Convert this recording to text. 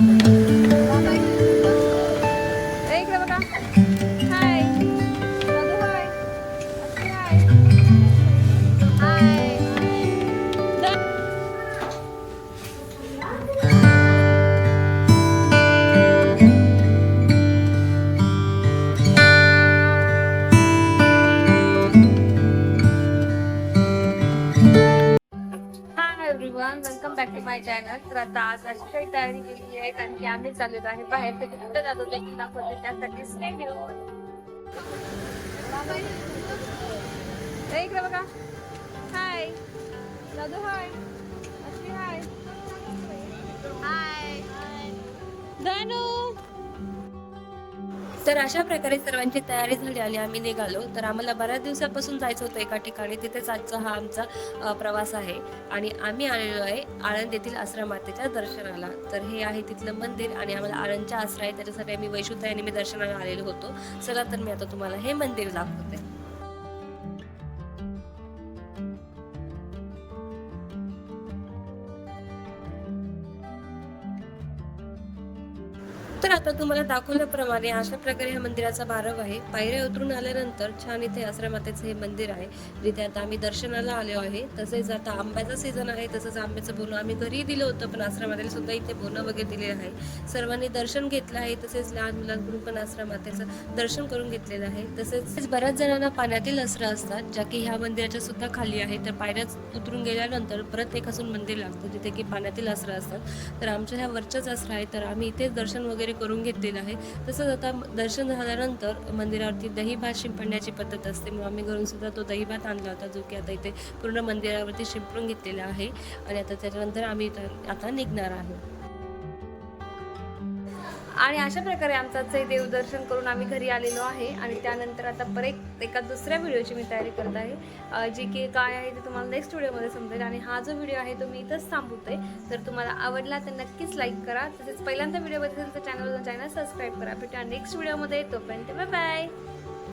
इकडे बघा. हाय दादू. Hi Akshay. Hi hi. Hi everyone, welcome back to my channel. तर आता आज अशी काही तयारी केली आहे कारण की आम्ही चाललेलो आहे बाहेर. तर कुठे जातो ते दाखवते, त्यासाठी स्टे ट्यून. इकडे बघा. हाय दादू. हाय अक्षय. हाय हाय धनू. तर अशा प्रकारे सर्वांची तयारी झाली आणि आम्ही निघालो. तर आम्हाला बऱ्याच दिवसापासून जायचं होतं एका ठिकाणी. तिथेच आजचा हा आमचा प्रवास आहे आणि आम्ही आलेलो आहे आळंद येथील आश्रमातेच्या दर्शनाला. तर हे आहे तिथलं मंदिर आणि आम्हाला आळंदच्या आसरा आहे, त्याच्यासाठी आम्ही वैशुताई आणि मी दर्शनाला आलेलो होतो. चला तर मी आता तुम्हाला हे मंदिर दाखवते. तर आता तुम्हाला दाखवल्याप्रमाणे अशा प्रकारे ह्या मंदिराचा बारव आहे. पायऱ्या उतरून आल्यानंतर छान इथे आश्रमातेचं हे मंदिर आहे, जिथे आता आम्ही दर्शनाला आलो आहे. तसेच आता आंब्याचा सीझन आहे, तसंच आंब्याचं बोनं आम्ही घरी दिलं होतं, पण आश्रमातेला सुद्धा इथे बोनं वगैरे दिलेलं आहे. सर्वांनी दर्शन घेतलं आहे, तसेच लहान मुलांकडून पण आश्रमातेचं दर्शन करून घेतलेलं आहे. तसेच बऱ्याच जणांना पाण्यातील असरं असतात, ज्या की ह्या मंदिराच्या सुद्धा खाली आहे. तर पायऱ्याच उतरून गेल्यानंतर परत एक असून मंदिर लागतं, जिथे की पाण्यातील असरं असतात. तर आमच्या ह्या वरच्याच असरा आहे, तर आम्ही इथेच दर्शन वगैरे करून घेतलेलं आहे. तसंच आता दर्शन झाल्यानंतर मंदिरावरती दही भात शिंपडण्याची पद्धत असते, मग आम्ही घरून सुद्धा तो दही भात आणला होता, जो की आता इथे पूर्ण मंदिरावरती शिंपडून घेतलेला आहे. आणि आता त्याच्यानंतर आम्ही आता निघणार आहोत. आणि अशा प्रकारे आमचं देवदर्शन करून आम्ही घरी आलेलो आहे. आणि त्यानंतर आता परत एका दुसऱ्या व्हिडिओची मी तयारी करत आहे, जी की काय आहे ते तुम्हाला नेक्स्ट व्हिडिओमध्ये समजेल. आणि हा जो व्हिडिओ आहे तो मी इथंच थांबवते. तर तुम्हाला आवडला तर नक्कीच लाईक करा. तसेच पहिल्यांदा व्हिडिओ बघितलं तर चॅनल सबस्क्राईब करा. भेटूया नेक्स्ट व्हिडिओमध्ये. तोपर्यंत बाय बाय.